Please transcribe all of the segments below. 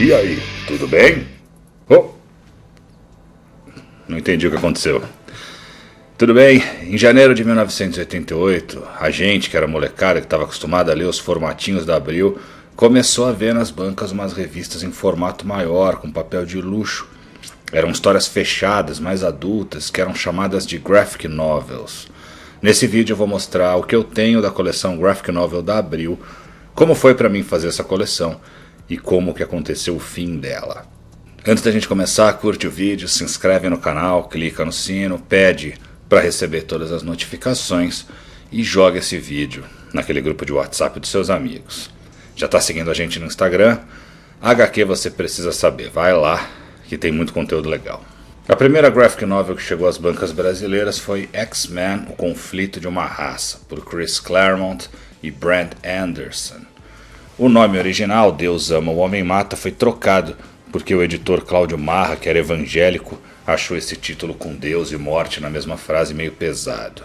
E aí, tudo bem? Oh, não entendi o que aconteceu. Tudo bem, em janeiro de 1988, a gente, que era molecada, que estava acostumada a ler os formatinhos da Abril, começou a ver nas bancas umas revistas em formato maior, com papel de luxo. Eram histórias fechadas, mais adultas, que eram chamadas de graphic novels. Nesse vídeo eu vou mostrar o que eu tenho da coleção Graphic Novel da Abril, como foi para mim fazer essa coleção e como que aconteceu o fim dela. Antes da gente começar, curte o vídeo, se inscreve no canal, clica no sino, pede para receber todas as notificações e joga esse vídeo naquele grupo de WhatsApp dos seus amigos. Já está seguindo a gente no Instagram? HQ você precisa saber, vai lá que tem muito conteúdo legal. A primeira graphic novel que chegou às bancas brasileiras foi X-Men, O Conflito de uma Raça, por Chris Claremont e Brent Anderson. O nome original, Deus Ama, o Homem Mata, foi trocado porque o editor Cláudio Marra, que era evangélico, achou esse título com Deus e morte na mesma frase meio pesado.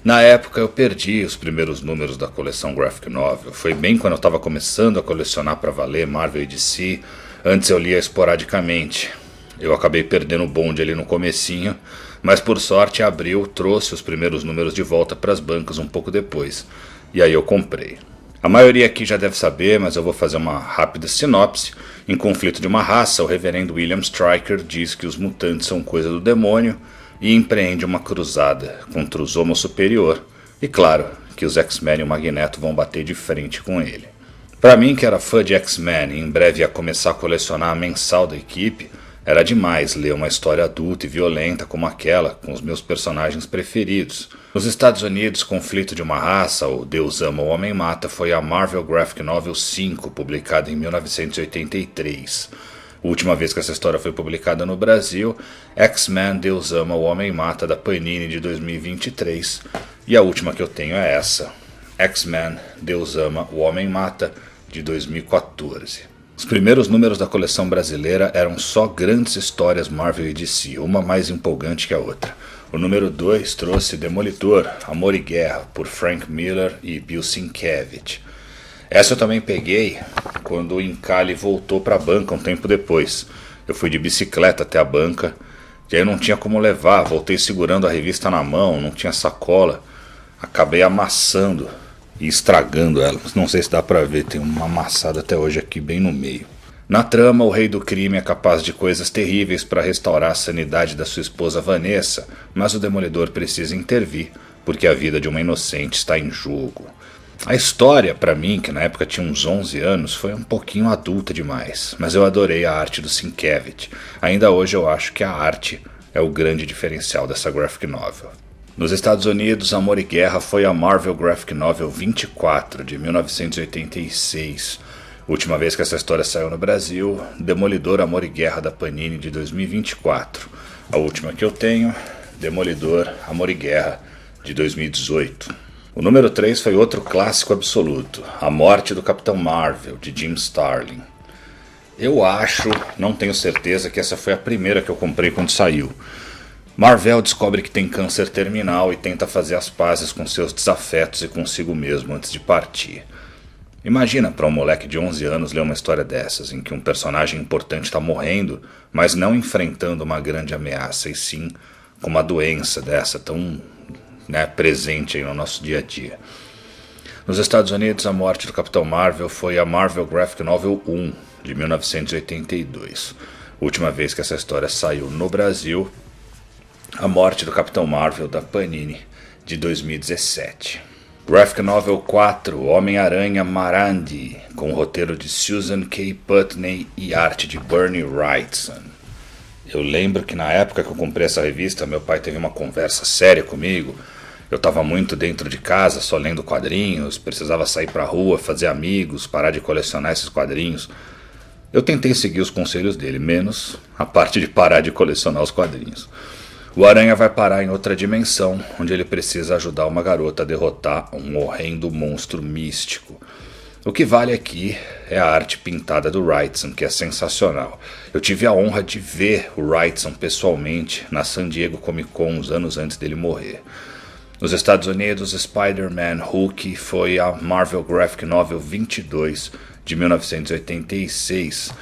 Na época eu perdi os primeiros números da coleção Graphic Novel. Foi bem quando eu estava começando a colecionar para valer Marvel e DC. Antes eu lia esporadicamente. Eu acabei perdendo o bonde ali no comecinho, mas por sorte a Abril trouxe os primeiros números de volta para as bancas um pouco depois. E aí eu comprei. A maioria aqui já deve saber, mas eu vou fazer uma rápida sinopse. Em Conflito de uma Raça, o reverendo William Stryker diz que os mutantes são coisa do demônio e empreende uma cruzada contra os Homo Superior. E claro, que os X-Men e o Magneto vão bater de frente com ele. Para mim, que era fã de X-Men e em breve ia começar a colecionar a mensal da equipe, era demais ler uma história adulta e violenta como aquela, com os meus personagens preferidos. Nos Estados Unidos, Conflito de uma Raça, ou Deus Ama, o Homem Mata, foi a Marvel Graphic Novel 5, publicada em 1983. A última vez que essa história foi publicada no Brasil, X-Men, Deus Ama, o Homem Mata, da Panini, de 2023. E a última que eu tenho é essa, X-Men, Deus Ama, o Homem Mata, de 2014. Os primeiros números da coleção brasileira eram só grandes histórias Marvel e DC, uma mais empolgante que a outra. O número 2 trouxe Demolidor, Amor e Guerra, por Frank Miller e Bill Sienkiewicz. Essa eu também peguei quando o Encalhe voltou para a banca um tempo depois. Eu fui de bicicleta até a banca, e aí eu não tinha como levar, voltei segurando a revista na mão, não tinha sacola. Acabei amassando e estragando ela. Não sei se dá pra ver, tem uma amassada até hoje aqui bem no meio. Na trama, o rei do crime é capaz de coisas terríveis para restaurar a sanidade da sua esposa Vanessa, mas o Demolidor precisa intervir, porque a vida de uma inocente está em jogo. A história, pra mim, que na época tinha uns 11 anos, foi um pouquinho adulta demais, mas eu adorei a arte do Sienkiewicz. Ainda hoje eu acho que a arte é o grande diferencial dessa graphic novel. Nos Estados Unidos, Amor e Guerra foi a Marvel Graphic Novel 24, de 1986. Última vez que essa história saiu no Brasil, Demolidor, Amor e Guerra, da Panini, de 2024. A última que eu tenho, Demolidor, Amor e Guerra, de 2018. O número 3 foi outro clássico absoluto, A Morte do Capitão Marvel, de Jim Starlin. Eu acho, não tenho certeza, que essa foi a primeira que eu comprei quando saiu. Marvel descobre que tem câncer terminal e tenta fazer as pazes com seus desafetos e consigo mesmo antes de partir. Imagina para um moleque de 11 anos ler uma história dessas, em que um personagem importante está morrendo, mas não enfrentando uma grande ameaça, e sim com uma doença dessa tão presente aí no nosso dia a dia. Nos Estados Unidos, A Morte do Capitão Marvel foi a Marvel Graphic Novel 1, de 1982. Última vez que essa história saiu no Brasil, A Morte do Capitão Marvel, da Panini, de 2017. Graphic Novel 4, Homem-Aranha Marandi, com roteiro de Susan K. Putney e arte de Bernie Wrightson. Eu lembro que na época que eu comprei essa revista, meu pai teve uma conversa séria comigo. Eu estava muito dentro de casa, só lendo quadrinhos, precisava sair pra rua, fazer amigos, parar de colecionar esses quadrinhos. Eu tentei seguir os conselhos dele, menos a parte de parar de colecionar os quadrinhos. O Aranha vai parar em outra dimensão, onde ele precisa ajudar uma garota a derrotar um horrendo monstro místico. O que vale aqui é a arte pintada do Wrightson, que é sensacional. Eu tive a honra de ver o Wrightson pessoalmente na San Diego Comic Con uns anos antes dele morrer. Nos Estados Unidos, Spider-Man Hulk foi a Marvel Graphic Novel 22, de 1986.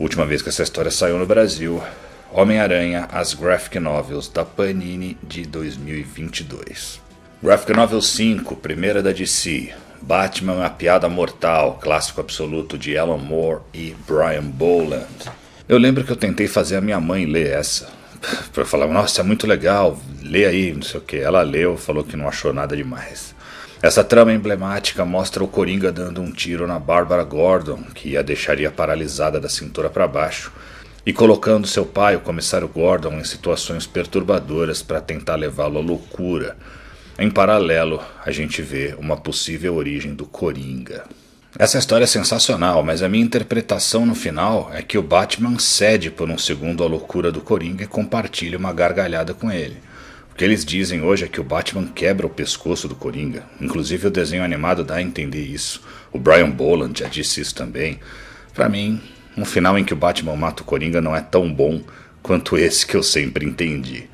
Última vez que essa história saiu no Brasil, Homem-Aranha, as Graphic Novels da Panini de 2022. Graphic Novel 5, primeira da DC. Batman, a Piada Mortal, clássico absoluto de Alan Moore e Brian Boland. Eu lembro que eu tentei fazer a minha mãe ler essa. Eu falava, nossa, é muito legal, lê aí, não sei o que. Ela leu, falou que não achou nada demais. Essa trama emblemática mostra o Coringa dando um tiro na Bárbara Gordon, que a deixaria paralisada da cintura para baixo, e colocando seu pai, o comissário Gordon, em situações perturbadoras para tentar levá-lo à loucura. Em paralelo, a gente vê uma possível origem do Coringa. Essa história é sensacional, mas a minha interpretação no final é que o Batman cede por um segundo à loucura do Coringa e compartilha uma gargalhada com ele. O que eles dizem hoje é que o Batman quebra o pescoço do Coringa. Inclusive o desenho animado dá a entender isso. O Brian Boland já disse isso também. Pra mim, um final em que o Batman mata o Coringa não é tão bom quanto esse que eu sempre entendi.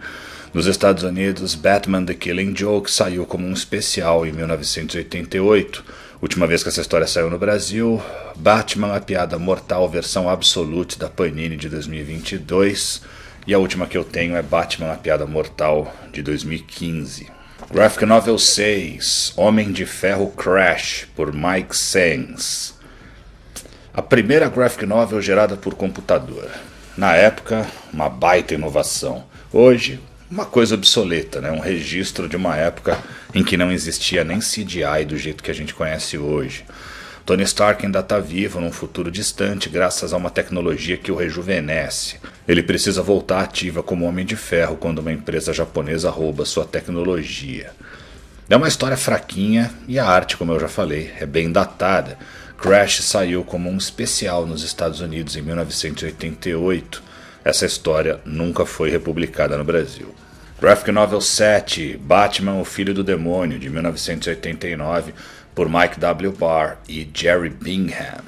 Nos Estados Unidos, Batman The Killing Joke saiu como um especial em 1988. Última vez que essa história saiu no Brasil, Batman, a Piada Mortal, versão Absolute da Panini de 2022. E a última que eu tenho é Batman, a Piada Mortal de 2015. Graphic Novel 6, Homem de Ferro Crash, por Mike Sands. A primeira graphic novel gerada por computador. Na época, uma baita inovação. Hoje, uma coisa obsoleta, né? Um registro de uma época em que não existia nem CGI do jeito que a gente conhece hoje. Tony Stark ainda está vivo num futuro distante graças a uma tecnologia que o rejuvenesce. Ele precisa voltar ativa como Homem de Ferro quando uma empresa japonesa rouba sua tecnologia. É uma história fraquinha e a arte, como eu já falei, é bem datada. Crash saiu como um especial nos Estados Unidos em 1988. Essa história nunca foi republicada no Brasil. Graphic Novel 7, Batman, o Filho do Demônio, de 1989, por Mike W. Barr e Jerry Bingham.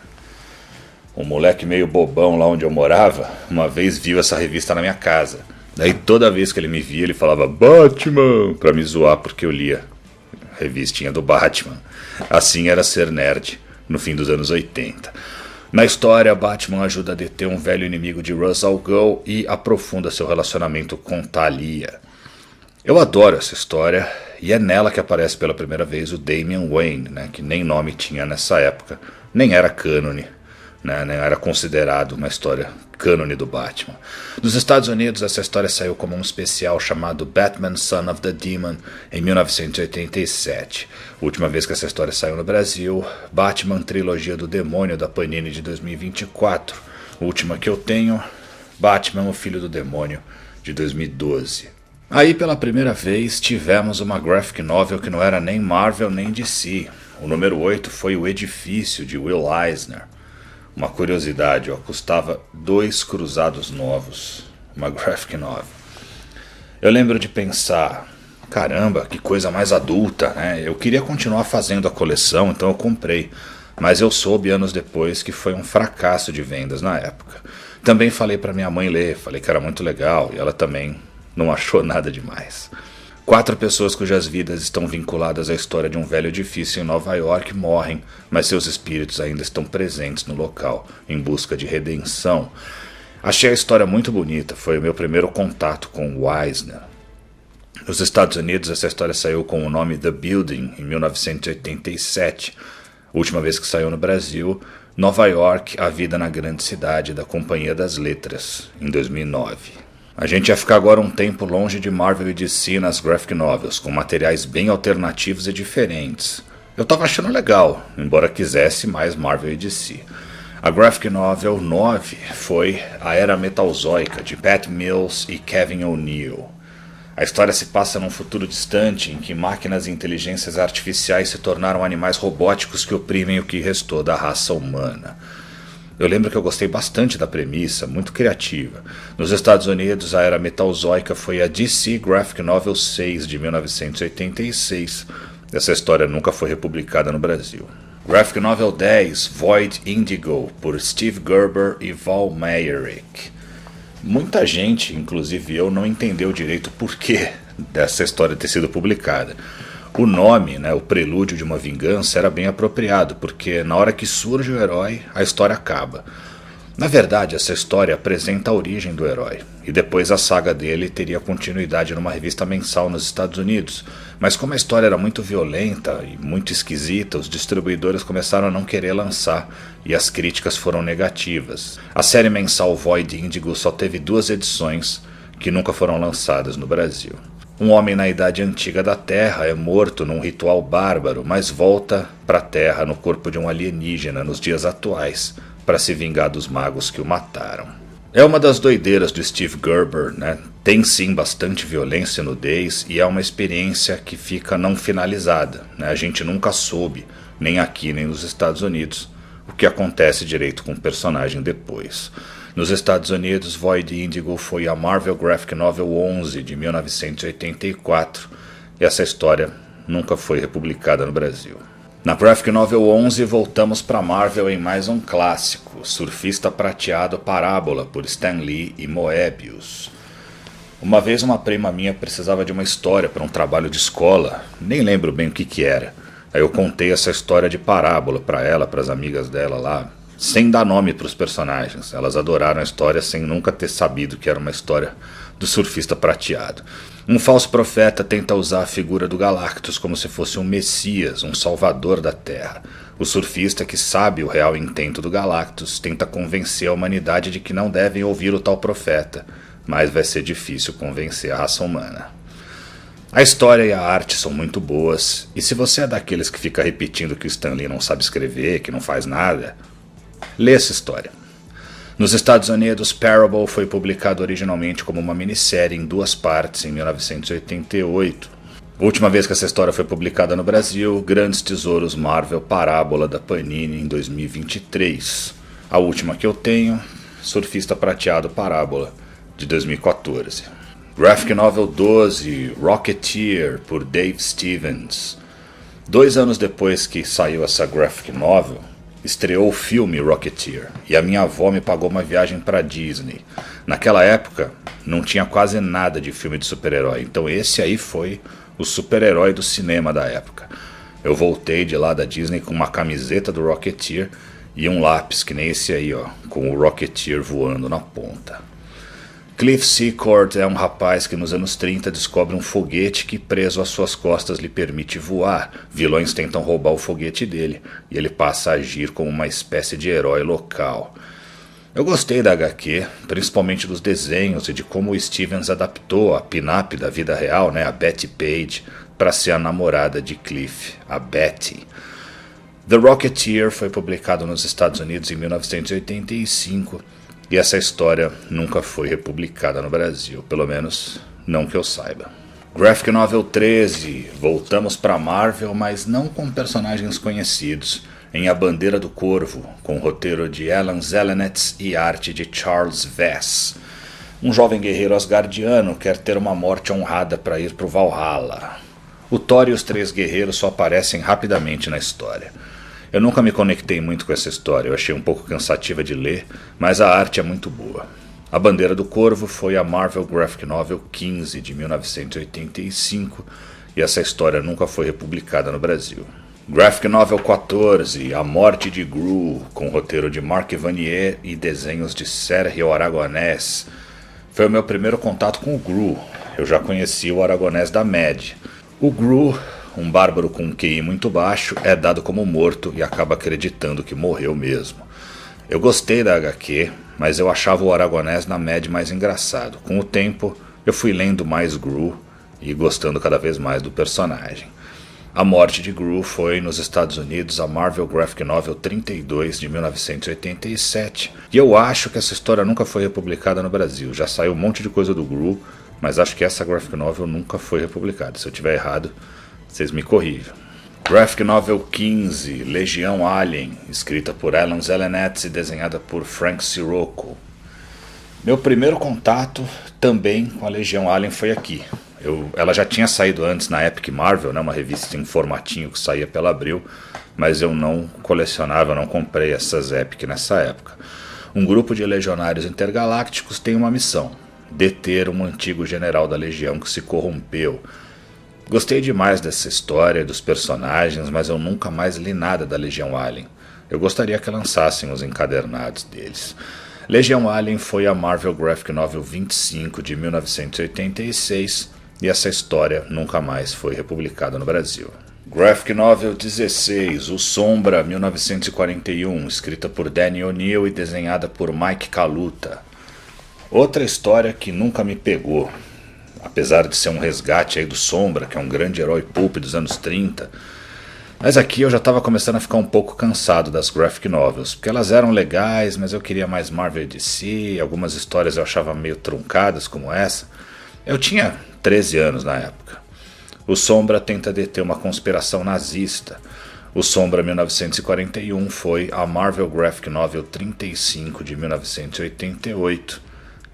Um moleque meio bobão lá onde eu morava, uma vez viu essa revista na minha casa. Daí toda vez que ele me via, ele falava Batman, pra me zoar porque eu lia a revistinha do Batman. Assim era ser nerd no fim dos anos 80. Na história, Batman ajuda a deter um velho inimigo de Ra's al Ghul e aprofunda seu relacionamento com Talia. Eu adoro essa história e é nela que aparece pela primeira vez o Damian Wayne, né, que nem nome tinha nessa época, nem era cânone, né, nem era considerado uma história cânone do Batman. Nos Estados Unidos, essa história saiu como um especial chamado Batman Son of the Demon em 1987. Última vez que essa história saiu no Brasil, Batman Trilogia do Demônio da Panini de 2024. Última que eu tenho, Batman, o Filho do Demônio de 2012. Aí pela primeira vez tivemos uma graphic novel que não era nem Marvel nem DC. O número 8 foi O Edifício de Will Eisner. Uma curiosidade, ó, custava 2 cruzados novos, uma graphic novel. Eu lembro de pensar, caramba, que coisa mais adulta, né? Eu queria continuar fazendo a coleção, então eu comprei. Mas eu soube anos depois que foi um fracasso de vendas na época. Também falei para minha mãe ler, falei que era muito legal e ela também não achou nada demais. 4 pessoas cujas vidas estão vinculadas à história de um velho edifício em Nova York morrem, mas seus espíritos ainda estão presentes no local, em busca de redenção. Achei a história muito bonita, foi o meu primeiro contato com o Eisner. Nos Estados Unidos, essa história saiu com o nome The Building, em 1987. Última vez que saiu no Brasil, Nova York, A Vida na Grande Cidade, da Companhia das Letras, em 2009. A gente ia ficar agora um tempo longe de Marvel e DC nas graphic novels, com materiais bem alternativos e diferentes. Eu tava achando legal, embora quisesse mais Marvel e DC. A graphic novel 9 foi A Era Metalzoica, de Pat Mills e Kevin O'Neill. A história se passa num futuro distante em que máquinas e inteligências artificiais se tornaram animais robóticos que oprimem o que restou da raça humana. Eu lembro que eu gostei bastante da premissa, muito criativa. Nos Estados Unidos, a Era Metalzoica foi a DC Graphic Novel 6 de 1986. Essa história nunca foi republicada no Brasil. Graphic Novel 10, Void Indigo, por Steve Gerber e Val Meyerick. Muita gente, inclusive eu, não entendeu direito o porquê dessa história ter sido publicada. O nome, né, o prelúdio de uma vingança, era bem apropriado, porque na hora que surge o herói, a história acaba. Na verdade, essa história apresenta a origem do herói, e depois a saga dele teria continuidade numa revista mensal nos Estados Unidos, mas como a história era muito violenta e muito esquisita, os distribuidores começaram a não querer lançar, e as críticas foram negativas. A série mensal Void Indigo só teve 2 edições, que nunca foram lançadas no Brasil. Um homem na Idade Antiga da Terra é morto num ritual bárbaro, mas volta para a Terra no corpo de um alienígena nos dias atuais, para se vingar dos magos que o mataram. É uma das doideiras do Steve Gerber, né? Tem sim bastante violência e nudez, e é uma experiência que fica não finalizada, né? A gente nunca soube, nem aqui nem nos Estados Unidos, o que acontece direito com o personagem depois. Nos Estados Unidos, Void Indigo foi a Marvel Graphic Novel 11 de 1984, e essa história nunca foi republicada no Brasil. Na Graphic Novel 11 voltamos para Marvel em mais um clássico, Surfista Prateado Parábola, por Stan Lee e Moebius. Uma vez uma prima minha precisava de uma história para um trabalho de escola, nem lembro bem o que era. Aí eu contei essa história de Parábola para ela, para as amigas dela lá, sem dar nome para os personagens. Elas adoraram a história sem nunca ter sabido que era uma história do surfista prateado. Um falso profeta tenta usar a figura do Galactus como se fosse um messias, um salvador da Terra. O surfista, que sabe o real intento do Galactus, tenta convencer a humanidade de que não devem ouvir o tal profeta, mas vai ser difícil convencer a raça humana. A história e a arte são muito boas, e se você é daqueles que fica repetindo que o Stan Lee não sabe escrever, que não faz nada, lê essa história. Nos Estados Unidos, Parable foi publicado originalmente como uma minissérie em 2 partes em 1988. A última vez que essa história foi publicada no Brasil, Grandes Tesouros Marvel Parábola da Panini em 2023. A última que eu tenho, Surfista Prateado Parábola, de 2014. Graphic Novel 12, Rocketeer, por Dave Stevens. 2 anos depois que saiu essa Graphic Novel, estreou o filme Rocketeer, e a minha avó me pagou uma viagem para Disney. Naquela época, não tinha quase nada de filme de super-herói, então esse aí foi o super-herói do cinema da época. Eu voltei de lá da Disney com uma camiseta do Rocketeer e um lápis, que nem esse aí, ó, com o Rocketeer voando na ponta. Cliff Secord é um rapaz que nos anos 30 descobre um foguete que, preso às suas costas, lhe permite voar. Vilões tentam roubar o foguete dele, e ele passa a agir como uma espécie de herói local. Eu gostei da HQ, principalmente dos desenhos e de como o Stevens adaptou a pin-up da vida real, né, a Betty Page, para ser a namorada de Cliff, a Betty. The Rocketeer foi publicado nos Estados Unidos em 1985, e essa história nunca foi republicada no Brasil, pelo menos não que eu saiba. Graphic Novel 13, voltamos para Marvel, mas não com personagens conhecidos, em A Bandeira do Corvo, com roteiro de Alan Zelenetz e arte de Charles Vess. Um jovem guerreiro asgardiano quer ter uma morte honrada para ir para o Valhalla. O Thor e os 3 guerreiros só aparecem rapidamente na história. Eu nunca me conectei muito com essa história, eu achei um pouco cansativa de ler, mas a arte é muito boa. A Bandeira do Corvo foi a Marvel Graphic Novel 15 de 1985, e essa história nunca foi republicada no Brasil. Graphic Novel 14, A Morte de Gru, com roteiro de Mark Vanier e desenhos de Sergio Aragonés. Foi o meu primeiro contato com o Gru, eu já conhecia o Aragonés da Mad. O Gru, um bárbaro com um QI muito baixo, é dado como morto e acaba acreditando que morreu mesmo. Eu gostei da HQ, mas eu achava o Aragonés na Mad mais engraçado. Com o tempo, eu fui lendo mais Gru e gostando cada vez mais do personagem. A Morte de Gru foi, nos Estados Unidos, a Marvel Graphic Novel 32 de 1987, e eu acho que essa história nunca foi republicada no Brasil. Já saiu um monte de coisa do Gru, mas acho que essa Graphic Novel nunca foi republicada. Se eu estiver errado, vocês me corrijam. Graphic Novel 15, Legião Alien, escrita por Alan Zelenetz e desenhada por Frank Sirocco. Meu primeiro contato também com a Legião Alien foi aqui. Ela já tinha saído antes na Epic Marvel, né, uma revista em formatinho que saía pela Abril, mas eu não colecionava, eu não comprei essas Epic nessa época. Um grupo de legionários intergalácticos tem uma missão: deter um antigo general da Legião que se corrompeu. Gostei demais dessa história e dos personagens, mas eu nunca mais li nada da Legião Alien. Eu gostaria que lançassem os encadernados deles. Legião Alien foi a Marvel Graphic Novel 25 de 1986 e essa história nunca mais foi republicada no Brasil. Graphic Novel 16, O Sombra, 1941, escrita por Danny O'Neill e desenhada por Mike Kaluta. Outra história que nunca me pegou, apesar de ser um resgate aí do Sombra, que é um grande herói pulp dos anos 30, mas aqui eu já estava começando a ficar um pouco cansado das graphic novels, porque elas eram legais, mas eu queria mais Marvel e DC, algumas histórias eu achava meio truncadas como essa. Eu tinha 13 anos na época. O Sombra tenta deter uma conspiração nazista. O Sombra 1941 foi a Marvel Graphic Novel 35 de 1988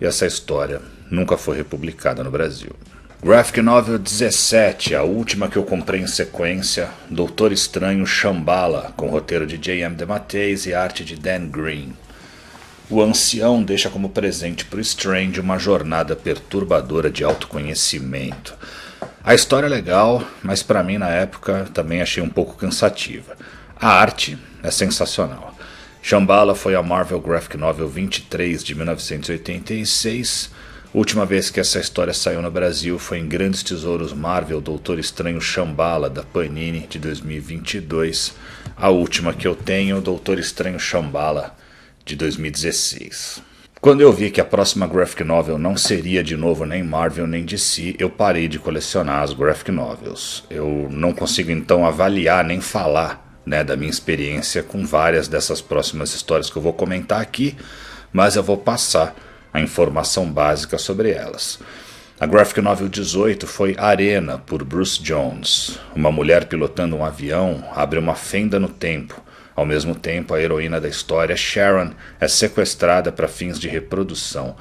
e essa história nunca foi republicada no Brasil. Graphic Novel 17, a última que eu comprei em sequência, Doutor Estranho Shambhala, com roteiro de J.M. DeMatteis e arte de Dan Green. O ancião deixa como presente para o Strange uma jornada perturbadora de autoconhecimento. A história é legal, mas para mim na época também achei um pouco cansativa. A arte é sensacional. Shambhala foi a Marvel Graphic Novel 23 de 1986. Última vez que essa história saiu no Brasil foi em Grandes Tesouros Marvel Doutor Estranho Shambhala, da Panini, de 2022. A última que eu tenho, Doutor Estranho Shambhala, de 2016. Quando eu vi que a próxima graphic novel não seria de novo nem Marvel nem DC, eu parei de colecionar as graphic novels. Eu não consigo então avaliar nem falar, da minha experiência com várias dessas próximas histórias que eu vou comentar aqui, mas eu vou passar a informação básica sobre elas. A Graphic Novel 18 foi Arena, por Bruce Jones. Uma mulher pilotando um avião abre uma fenda no tempo. Ao mesmo tempo, a heroína da história, Sharon, é sequestrada para fins de reprodução.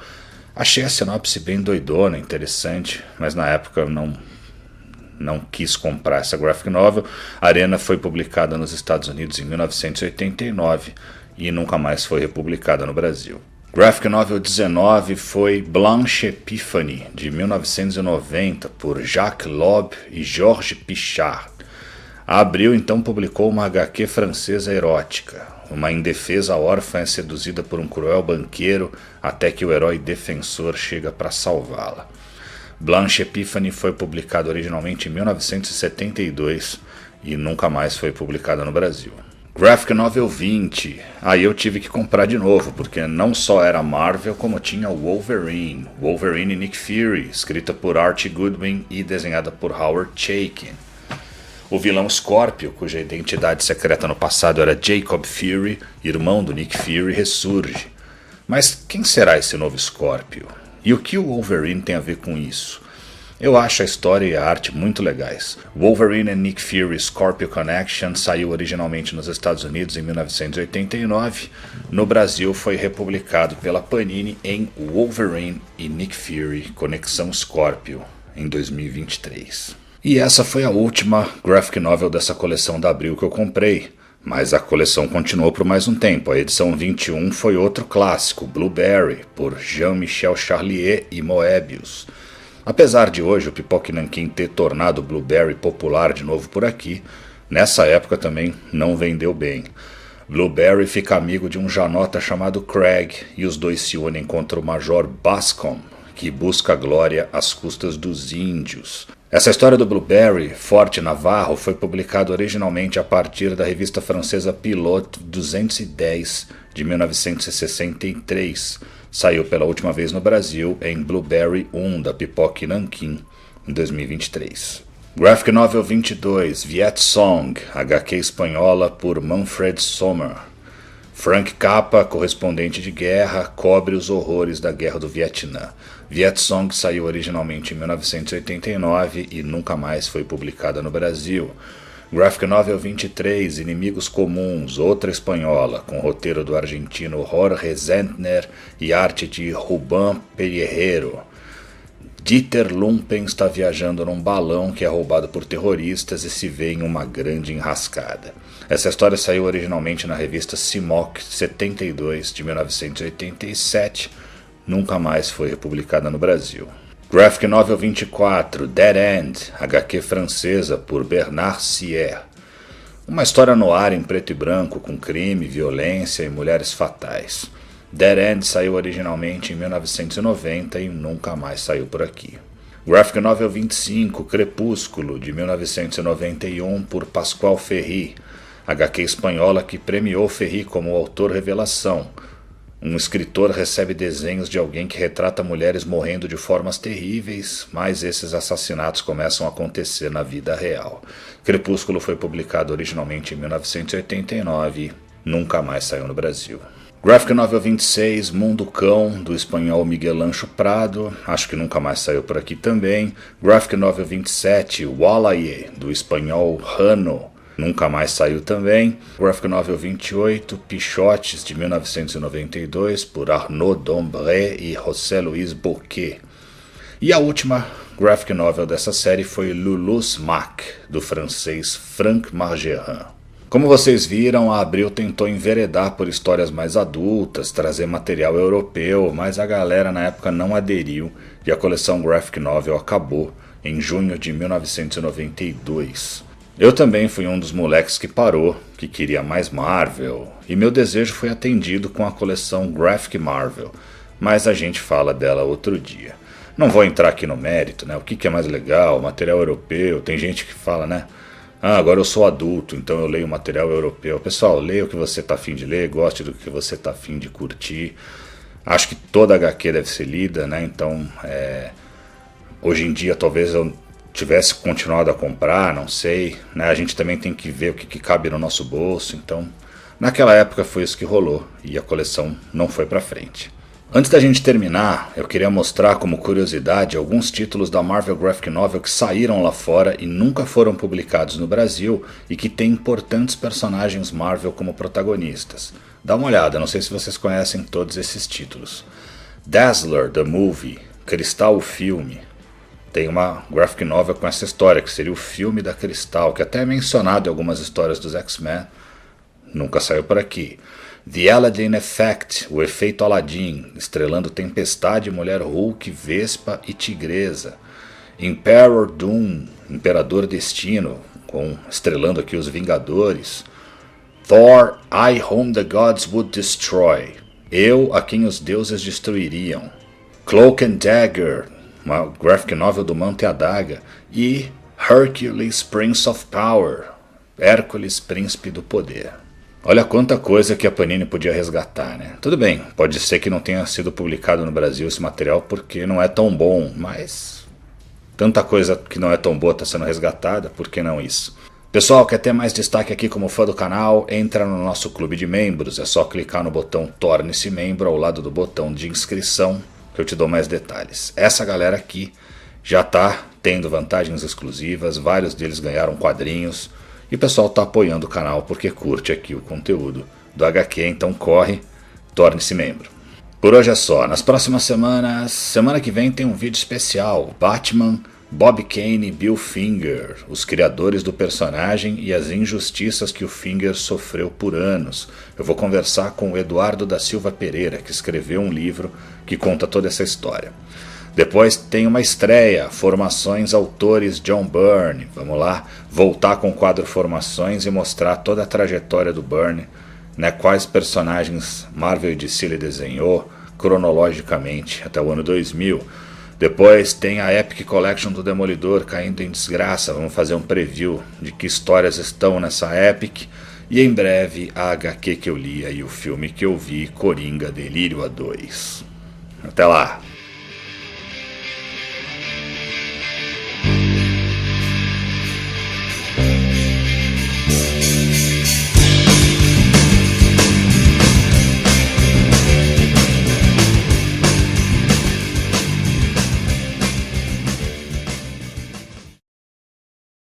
Achei a sinopse bem doidona, interessante, mas na época eu não quis comprar essa Graphic Novel. Arena foi publicada nos Estados Unidos em 1989 e nunca mais foi republicada no Brasil. Graphic Novel 19 foi Blanche Epiphany, de 1990, por Jacques Loeb e Georges Pichard. A Abril então publicou uma HQ francesa erótica. Uma indefesa órfã é seduzida por um cruel banqueiro até que o herói defensor chega para salvá-la. Blanche Epiphany foi publicada originalmente em 1972 e nunca mais foi publicada no Brasil. Graphic Novel 20, aí eu tive que comprar de novo, porque não só era Marvel, como tinha Wolverine e Nick Fury, escrita por Archie Goodwin e desenhada por Howard Chaykin. O vilão Scorpio, cuja identidade secreta no passado era Jacob Fury, irmão do Nick Fury, ressurge. Mas quem será esse novo Scorpio? E o que o Wolverine tem a ver com isso? Eu acho a história e a arte muito legais. Wolverine and Nick Fury Scorpio Connection saiu originalmente nos Estados Unidos em 1989. No Brasil foi republicado pela Panini em Wolverine e Nick Fury Conexão Scorpio em 2023. E essa foi a última graphic novel dessa coleção da Abril que eu comprei. Mas a coleção continuou por mais um tempo. A edição 21 foi outro clássico, Blueberry, por Jean-Michel Charlier e Moebius. Apesar de hoje o Pipoque Nanquim ter tornado o Blueberry popular de novo por aqui, nessa época também não vendeu bem. Blueberry fica amigo de um janota chamado Craig e os dois se unem contra o Major Bascom, que busca a glória às custas dos índios. Essa história do Blueberry, Forte Navarro, foi publicada originalmente a partir da revista francesa Pilote 210 de 1963. Saiu pela última vez no Brasil em Blueberry 1 da Pipoque Nanquim em 2023. Graphic Novel 22, Viet Song, HQ espanhola por Manfred Sommer. Frank Capra, correspondente de guerra, cobre os horrores da Guerra do Vietnã. Viet Song saiu originalmente em 1989 e nunca mais foi publicada no Brasil. Graphic Novel 23, Inimigos Comuns, outra espanhola, com roteiro do argentino Jorge Zentner e arte de Rubén Pelleiro. Dieter Lumpen está viajando num balão que é roubado por terroristas e se vê em uma grande enrascada. Essa história saiu originalmente na revista Simoc 72 de 1987, nunca mais foi republicada no Brasil. Graphic Novel 24, Dead End, HQ francesa por Bernard Sierre. Uma história no ar em preto e branco com crime, violência e mulheres fatais. Dead End saiu originalmente em 1990 e nunca mais saiu por aqui. Graphic Novel 25, Crepúsculo, de 1991, por Pasqual Ferry, HQ espanhola que premiou Ferry como autor revelação. Um escritor recebe desenhos de alguém que retrata mulheres morrendo de formas terríveis, mas esses assassinatos começam a acontecer na vida real. Crepúsculo foi publicado originalmente em 1989 e nunca mais saiu no Brasil. Graphic Novel 26, Mundo Cão, do espanhol Miguel Ancho Prado, acho que nunca mais saiu por aqui também. Graphic Novel 27, Wallaye, do espanhol Rano, nunca mais saiu também. Graphic Novel 28, Pichotes, de 1992, por Arnaud Dombré e José Luis Bouquet. E a última graphic novel dessa série foi Lulu's Mac, do francês Franck Margerin. Como vocês viram, a Abril tentou enveredar por histórias mais adultas, trazer material europeu, mas a galera na época não aderiu e a coleção graphic novel acabou em junho de 1992. Eu também fui um dos moleques que parou, que queria mais Marvel, e meu desejo foi atendido com a coleção Graphic Marvel, mas a gente fala dela outro dia. Não vou entrar aqui no mérito, né? O que é mais legal, material europeu, tem gente que fala, né? Ah, agora eu sou adulto, então eu leio material europeu. Pessoal, leia o que você está afim de ler, goste do que você está afim de curtir. Acho que toda HQ deve ser lida, né? Então, hoje em dia talvez eu tivesse continuado a comprar, não sei, né? A gente também tem que ver o que cabe no nosso bolso, então naquela época foi isso que rolou e a coleção não foi pra frente. Antes da gente terminar, eu queria mostrar como curiosidade alguns títulos da Marvel Graphic Novel que saíram lá fora e nunca foram publicados no Brasil e que têm importantes personagens Marvel como protagonistas. Dá uma olhada, não sei se vocês conhecem todos esses títulos. Dazzler, The Movie, Cristal, o filme. Tem uma graphic novel com essa história, que seria o filme da Cristal, que até é mencionado em algumas histórias dos X-Men. Nunca saiu por aqui. The Aladdin Effect, o efeito Aladdin, estrelando Tempestade, Mulher Hulk, Vespa e Tigresa. Emperor Doom, Imperador Destino, estrelando aqui os Vingadores. Thor, I Whom the Gods Would Destroy, Eu a quem os deuses destruiriam. Cloak and Dagger, uma graphic novel do Manto e a Adaga. E Hercules, Prince of Power, Hércules, Príncipe do Poder. Olha quanta coisa que a Panini podia resgatar, né? Tudo bem, pode ser que não tenha sido publicado no Brasil esse material porque não é tão bom, mas tanta coisa que não é tão boa está sendo resgatada, por que não isso? Pessoal, quer ter mais destaque aqui como fã do canal? Entra no nosso clube de membros, é só clicar no botão Torne-se Membro ao lado do botão de inscrição que eu te dou mais detalhes. Essa galera aqui já está tendo vantagens exclusivas, vários deles ganharam quadrinhos. E o pessoal está apoiando o canal porque curte aqui o conteúdo do HQ, então corre, torne-se membro. Por hoje é só, nas próximas semanas, semana que vem tem um vídeo especial, Batman, Bob Kane e Bill Finger, os criadores do personagem e as injustiças que o Finger sofreu por anos. Eu vou conversar com o Eduardo da Silva Pereira, que escreveu um livro que conta toda essa história. Depois tem uma estreia, Formações Autores John Byrne. Vamos lá, voltar com o quadro Formações e mostrar toda a trajetória do Byrne, né, quais personagens Marvel e DC ele desenhou cronologicamente até o ano 2000. Depois tem a Epic Collection do Demolidor caindo em desgraça. Vamos fazer um preview de que histórias estão nessa Epic. E em breve a HQ que eu li e o filme que eu vi, Coringa Delírio A2. Até lá!